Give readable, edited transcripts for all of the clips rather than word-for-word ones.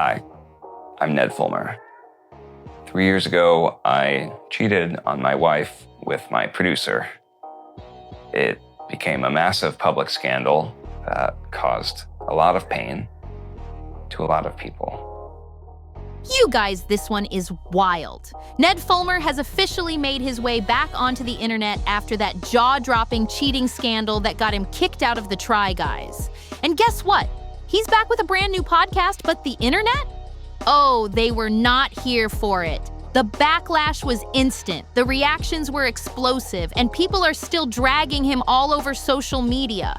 Hi, I'm Ned Fulmer. 3 years ago, I cheated on my wife with my producer. It became a massive public scandal that caused a lot of pain to a lot of people. You guys, this one is wild. Ned Fulmer has officially made his way back onto the internet after that jaw-dropping cheating scandal that got him kicked out of the Try Guys. And guess what? He's back with a brand new podcast, but the internet? Oh, they were not here for it. The backlash was instant, the reactions were explosive, and people are still dragging him all over social media.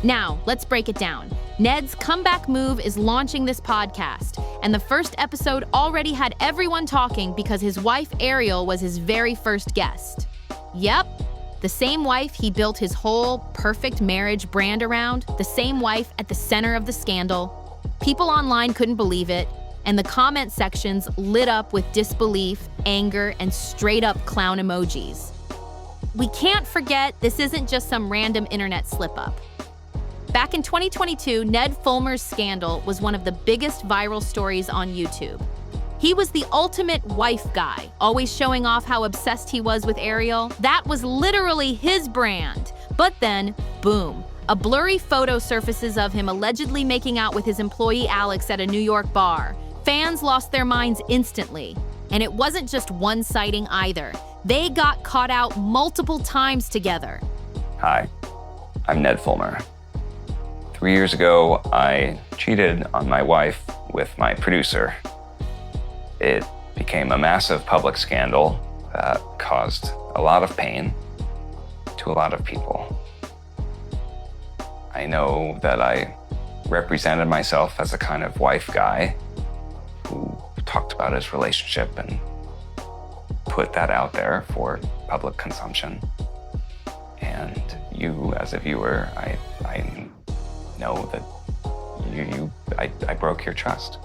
Now, let's break it down. Ned's comeback move is launching this podcast, and the first episode already had everyone talking because his wife Ariel was his very first guest. Yep, the same wife he built his whole perfect marriage brand around, the same wife at the center of the scandal. People online couldn't believe it, and the comment sections lit up with disbelief, anger, and straight-up clown emojis. We can't forget this isn't just some random internet slip-up. Back in 2022, Ned Fulmer's scandal was one of the biggest viral stories on YouTube. He was the ultimate wife guy, always showing off how obsessed he was with Ariel. That was literally his brand. But then, boom, a blurry photo surfaces of him allegedly making out with his employee Alex at a New York bar. Fans lost their minds instantly. And it wasn't just one sighting either. They got caught out multiple times together. Hi, I'm Ned Fulmer. 3 years ago, I cheated on my wife with my producer. It became a massive public scandal that caused a lot of pain to a lot of people. I know that I represented myself as a kind of wife guy who talked about his relationship and put that out there for public consumption. And you, as a viewer, I know that I broke your trust.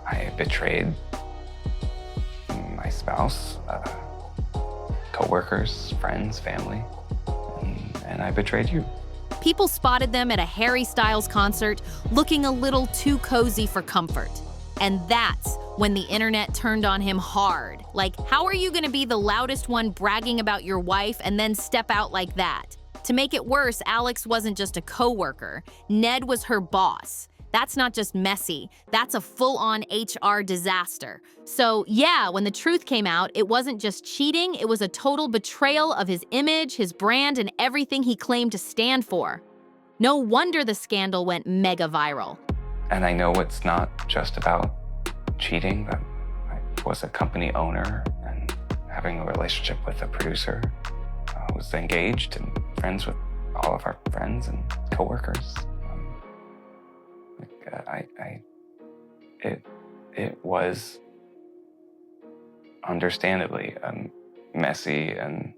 I betrayed my spouse, co-workers, friends, family, and I betrayed you. People spotted them at a Harry Styles concert looking a little too cozy for comfort. And that's when the internet turned on him hard. Like, how are you gonna be the loudest one bragging about your wife and then step out like that? To make it worse, Alex wasn't just a coworker. Ned was her boss. That's not just messy, that's a full-on HR disaster. So yeah, when the truth came out, it wasn't just cheating, it was a total betrayal of his image, his brand, and everything he claimed to stand for. No wonder the scandal went mega viral. And I know it's not just about cheating, but I was a company owner and having a relationship with a producer. I was engaged and friends with all of our friends and coworkers. It was understandably a messy and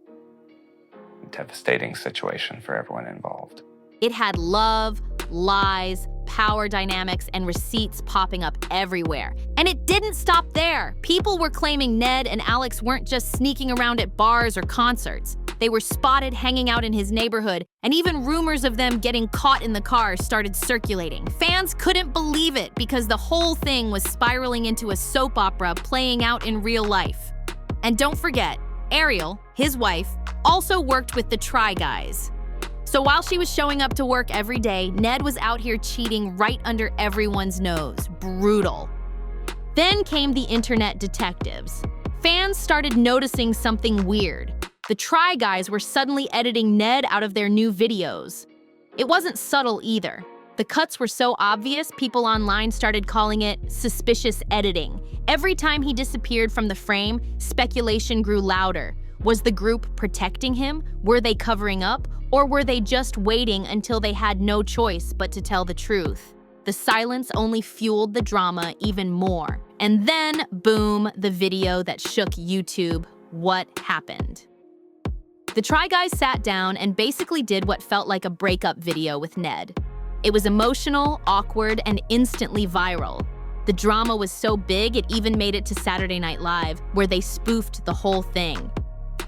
devastating situation for everyone involved. It had love, lies, power dynamics, and receipts popping up everywhere. And it didn't stop there. People were claiming Ned and Alex weren't just sneaking around at bars or concerts. They were spotted hanging out in his neighborhood, and even rumors of them getting caught in the car started circulating. Fans couldn't believe it because the whole thing was spiraling into a soap opera playing out in real life. And don't forget, Ariel, his wife, also worked with the Try Guys. So while she was showing up to work every day, Ned was out here cheating right under everyone's nose. Brutal. Then came the internet detectives. Fans started noticing something weird. The Try Guys were suddenly editing Ned out of their new videos. It wasn't subtle either. The cuts were so obvious, people online started calling it suspicious editing. Every time he disappeared from the frame, speculation grew louder. Was the group protecting him? Were they covering up? Or were they just waiting until they had no choice but to tell the truth? The silence only fueled the drama even more. And then, boom, the video that shook YouTube. What happened? The Try Guys sat down and basically did what felt like a breakup video with Ned. It was emotional, awkward, and instantly viral. The drama was so big it even made it to Saturday Night Live, where they spoofed the whole thing.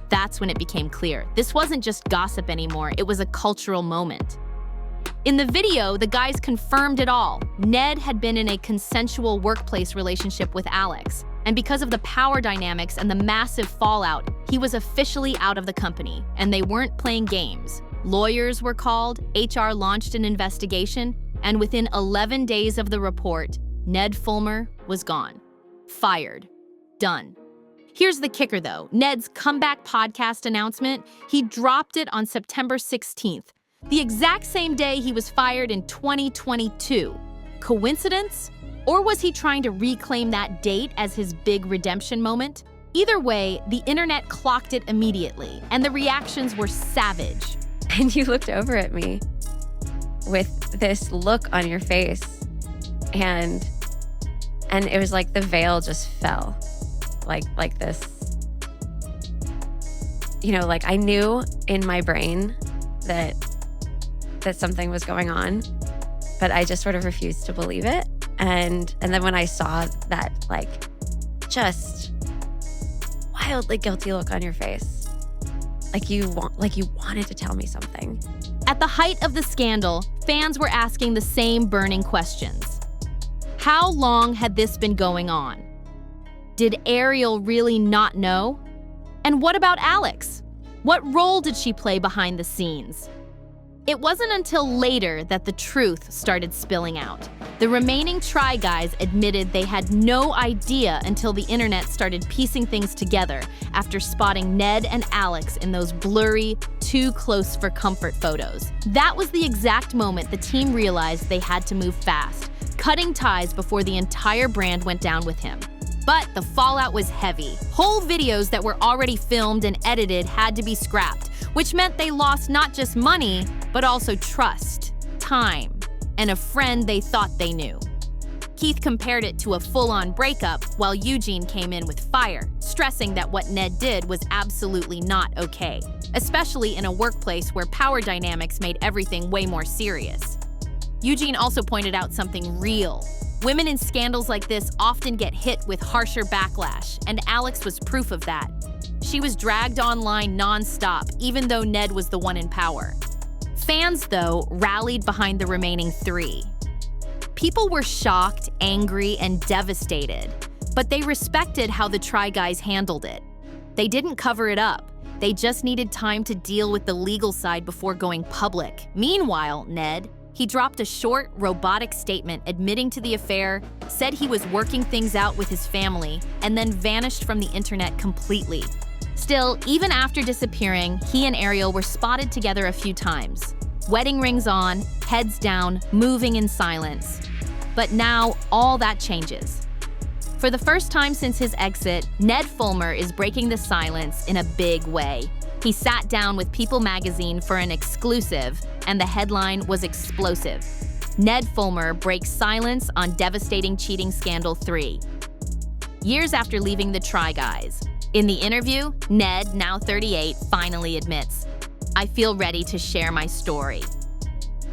That's when it became clear. This wasn't just gossip anymore, it was a cultural moment. In the video, the guys confirmed it all. Ned had been in a consensual workplace relationship with Alex, and because of the power dynamics and the massive fallout, he was officially out of the company, and they weren't playing games. Lawyers were called, HR launched an investigation, and within 11 days of the report, Ned Fulmer was gone. Fired. Done. Here's the kicker though, Ned's comeback podcast announcement, he dropped it on September 16th, the exact same day he was fired in 2022. Coincidence? Or was he trying to reclaim that date as his big redemption moment? Either way, the internet clocked it immediately, and the reactions were savage. And you looked over at me with this look on your face, and it was like the veil just fell, like this. You know, like I knew in my brain that something was going on, but I just sort of refused to believe it. And then when I saw that, like, just wildly guilty look on your face, like you wanted to tell me something. At the height of the scandal, fans were asking the same burning questions. How long had this been going on? Did Ariel really not know? And what about Alex? What role did she play behind the scenes? It wasn't until later that the truth started spilling out. The remaining Try Guys admitted they had no idea until the internet started piecing things together after spotting Ned and Alex in those blurry, too close for comfort photos. That was the exact moment the team realized they had to move fast, cutting ties before the entire brand went down with him. But the fallout was heavy. Whole videos that were already filmed and edited had to be scrapped, which meant they lost not just money, but also trust, time, and a friend they thought they knew. Keith compared it to a full-on breakup, while Eugene came in with fire, stressing that what Ned did was absolutely not okay, especially in a workplace where power dynamics made everything way more serious. Eugene also pointed out something real. Women in scandals like this often get hit with harsher backlash, and Alex was proof of that. She was dragged online non-stop, even though Ned was the one in power. Fans, though, rallied behind the remaining three. People were shocked, angry, and devastated, but they respected how the Try Guys handled it. They didn't cover it up. They just needed time to deal with the legal side before going public. Meanwhile, Ned, he dropped a short, robotic statement admitting to the affair, said he was working things out with his family, and then vanished from the internet completely. Still, even after disappearing, he and Ariel were spotted together a few times. Wedding rings on, heads down, moving in silence. But now, all that changes. For the first time since his exit, Ned Fulmer is breaking the silence in a big way. He sat down with People magazine for an exclusive, and the headline was explosive. Ned Fulmer breaks silence on devastating cheating scandal 3. Years after leaving the Try Guys. In the interview, Ned, now 38, finally admits, "I feel ready to share my story."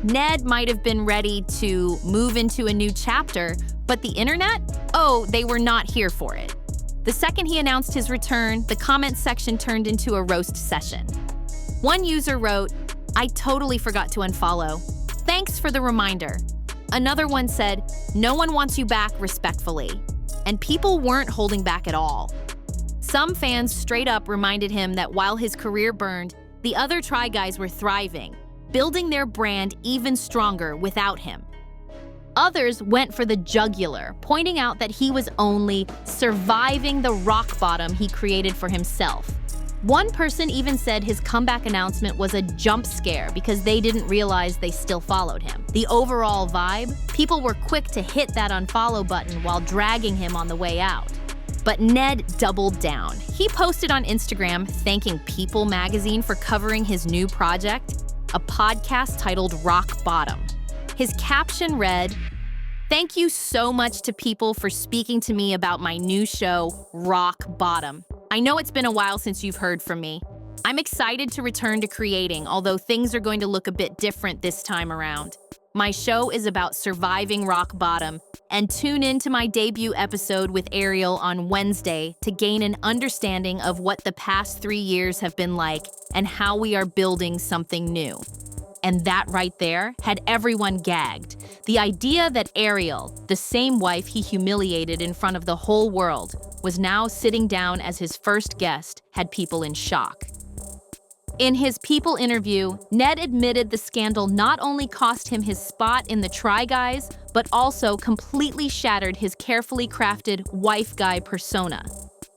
Ned might have been ready to move into a new chapter, but the internet? Oh, they were not here for it. The second he announced his return, the comments section turned into a roast session. One user wrote, "I totally forgot to unfollow. Thanks for the reminder." Another one said, "No one wants you back respectfully." And people weren't holding back at all. Some fans straight up reminded him that while his career burned, the other Try Guys were thriving, building their brand even stronger without him. Others went for the jugular, pointing out that he was only surviving the rock bottom he created for himself. One person even said his comeback announcement was a jump scare because they didn't realize they still followed him. The overall vibe? People were quick to hit that unfollow button while dragging him on the way out. But Ned doubled down. He posted on Instagram thanking People magazine for covering his new project, a podcast titled Rock Bottom. His caption read, "Thank you so much to People for speaking to me about my new show, Rock Bottom. I know it's been a while since you've heard from me. I'm excited to return to creating, although things are going to look a bit different this time around. My show is about surviving rock bottom, and tune in to my debut episode with Ariel on Wednesday to gain an understanding of what the past 3 years have been like and how we are building something new." And that right there had everyone gagged. The idea that Ariel, the same wife he humiliated in front of the whole world, was now sitting down as his first guest had people in shock. In his People interview, Ned admitted the scandal not only cost him his spot in the Try Guys, but also completely shattered his carefully crafted wife guy persona.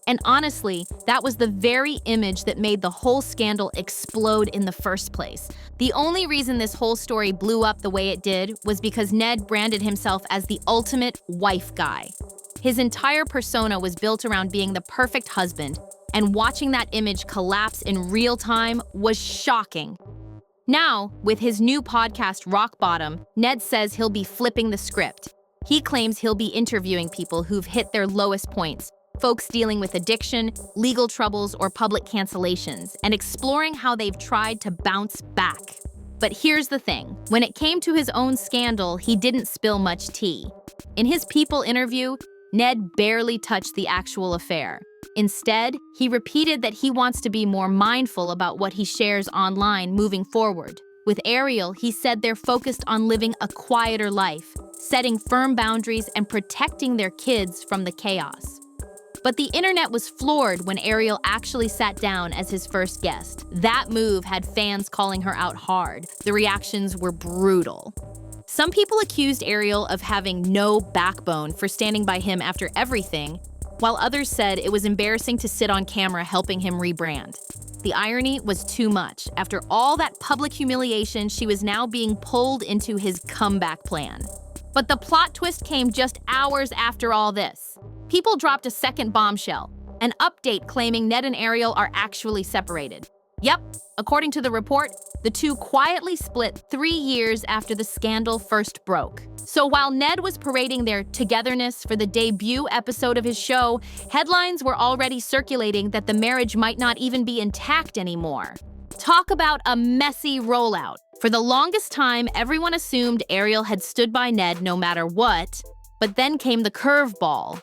And honestly, that was the very image that made the whole scandal explode in the first place. The only reason this whole story blew up the way it did was because Ned branded himself as the ultimate wife guy. His entire persona was built around being the perfect husband, and watching that image collapse in real time was shocking. Now, with his new podcast, Rock Bottom, Ned says he'll be flipping the script. He claims he'll be interviewing people who've hit their lowest points, folks dealing with addiction, legal troubles, or public cancellations, and exploring how they've tried to bounce back. But here's the thing. When it came to his own scandal, he didn't spill much tea. In his People interview, Ned barely touched the actual affair. Instead, he repeated that he wants to be more mindful about what he shares online moving forward. With Ariel, he said they're focused on living a quieter life, setting firm boundaries and protecting their kids from the chaos. But the internet was floored when Ariel actually sat down as his first guest. That move had fans calling her out hard. The reactions were brutal. Some people accused Ariel of having no backbone for standing by him after everything, while others said it was embarrassing to sit on camera helping him rebrand. The irony was too much. After all that public humiliation, she was now being pulled into his comeback plan. But the plot twist came just hours after all this. People dropped a second bombshell, an update claiming Ned and Ariel are actually separated. Yep, according to the report, the two quietly split 3 years after the scandal first broke. So while Ned was parading their togetherness for the debut episode of his show, headlines were already circulating that the marriage might not even be intact anymore. Talk about a messy rollout. For the longest time, everyone assumed Ariel had stood by Ned no matter what, but then came the curveball.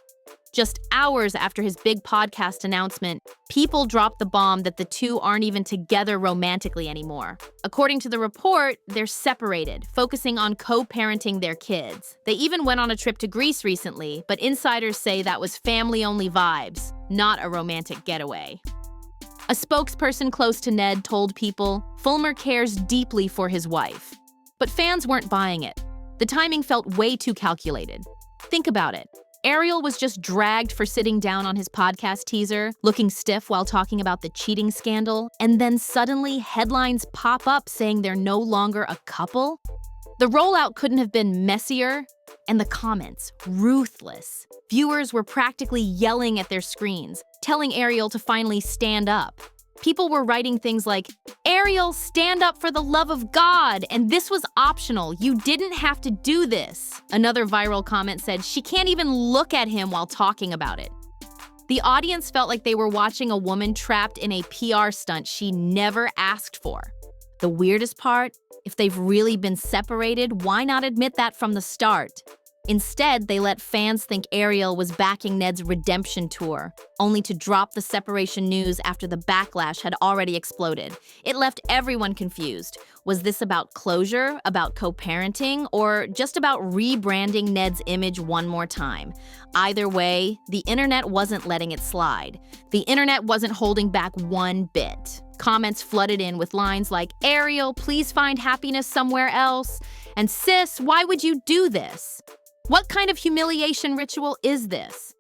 Just hours after his big podcast announcement, people dropped the bomb that the two aren't even together romantically anymore. According to the report, they're separated, focusing on co-parenting their kids. They even went on a trip to Greece recently, but insiders say that was family-only vibes, not a romantic getaway. A spokesperson close to Ned told People, Fulmer cares deeply for his wife. But fans weren't buying it. The timing felt way too calculated. Think about it. Ariel was just dragged for sitting down on his podcast teaser, looking stiff while talking about the cheating scandal, and then suddenly headlines pop up saying they're no longer a couple? The rollout couldn't have been messier, and the comments, ruthless. Viewers were practically yelling at their screens, telling Ariel to finally stand up. People were writing things like, Ariel, stand up for the love of God, and this was optional. You didn't have to do this. Another viral comment said, she can't even look at him while talking about it. The audience felt like they were watching a woman trapped in a PR stunt she never asked for. The weirdest part, if they've really been separated, why not admit that from the start? Instead, they let fans think Ariel was backing Ned's redemption tour, only to drop the separation news after the backlash had already exploded. It left everyone confused. Was this about closure, about co-parenting, or just about rebranding Ned's image one more time? Either way, the internet wasn't letting it slide. The internet wasn't holding back one bit. Comments flooded in with lines like, Ariel, please find happiness somewhere else, and sis, why would you do this? What kind of humiliation ritual is this?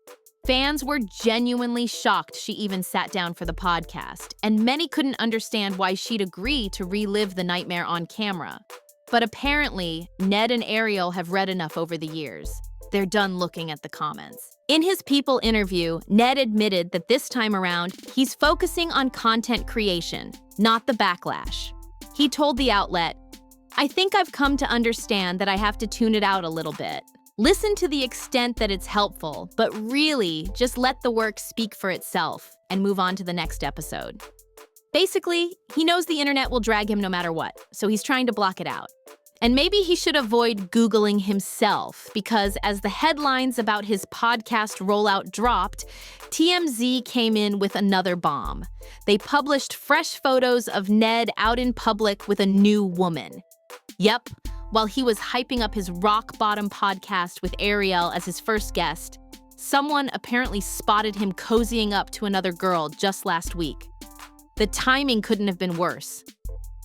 Fans were genuinely shocked she even sat down for the podcast, and many couldn't understand why she'd agree to relive the nightmare on camera. But apparently, Ned and Ariel have read enough over the years. They're done looking at the comments. In his People interview, Ned admitted that this time around, he's focusing on content creation, not the backlash. He told the outlet, I think I've come to understand that I have to tune it out a little bit. Listen to the extent that it's helpful, but really just let the work speak for itself and move on to the next episode. Basically, he knows the internet will drag him no matter what, so he's trying to block it out. And maybe he should avoid Googling himself, because as the headlines about his podcast rollout dropped, TMZ came in with another bomb. They published fresh photos of Ned out in public with a new woman. Yep, while he was hyping up his rock bottom podcast with Ariel as his first guest, someone apparently spotted him cozying up to another girl just last week. The timing couldn't have been worse.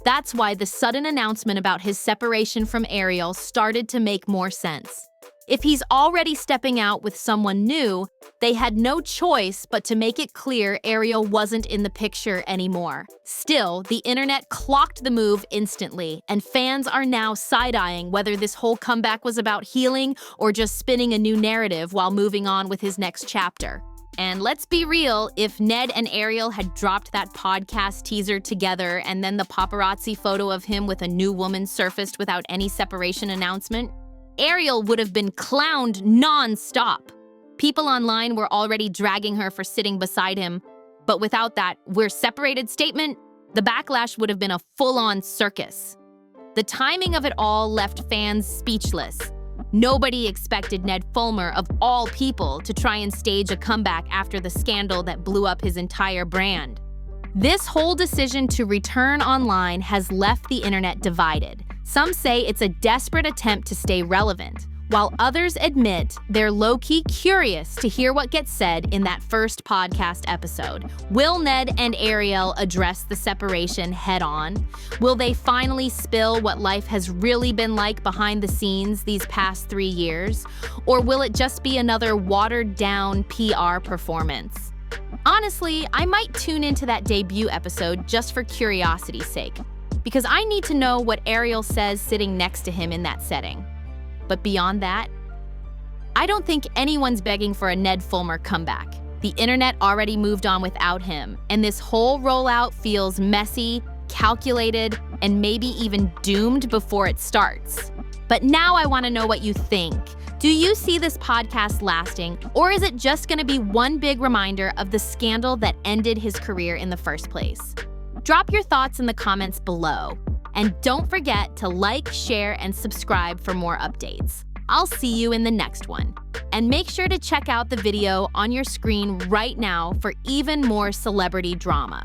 That's why the sudden announcement about his separation from Ariel started to make more sense. If he's already stepping out with someone new, they had no choice but to make it clear Ariel wasn't in the picture anymore. Still, the internet clocked the move instantly, and fans are now side-eyeing whether this whole comeback was about healing or just spinning a new narrative while moving on with his next chapter. And let's be real, if Ned and Ariel had dropped that podcast teaser together and then the paparazzi photo of him with a new woman surfaced without any separation announcement, Ariel would have been clowned non-stop. People online were already dragging her for sitting beside him, but without that "we're separated" statement, the backlash would have been a full-on circus. The timing of it all left fans speechless. Nobody expected Ned Fulmer, of all people, to try and stage a comeback after the scandal that blew up his entire brand. This whole decision to return online has left the internet divided. Some say it's a desperate attempt to stay relevant, while others admit they're low-key curious to hear what gets said in that first podcast episode. Will Ned and Ariel address the separation head-on? Will they finally spill what life has really been like behind the scenes these past 3 years? Or will it just be another watered-down PR performance? Honestly, I might tune into that debut episode just for curiosity's sake, because I need to know what Ariel says sitting next to him in that setting. But beyond that, I don't think anyone's begging for a Ned Fulmer comeback. The internet already moved on without him, and this whole rollout feels messy, calculated, and maybe even doomed before it starts. But now I want to know what you think. Do you see this podcast lasting, or is it just going to be one big reminder of the scandal that ended his career in the first place? Drop your thoughts in the comments below. And don't forget to like, share, and subscribe for more updates. I'll see you in the next one. And make sure to check out the video on your screen right now for even more celebrity drama.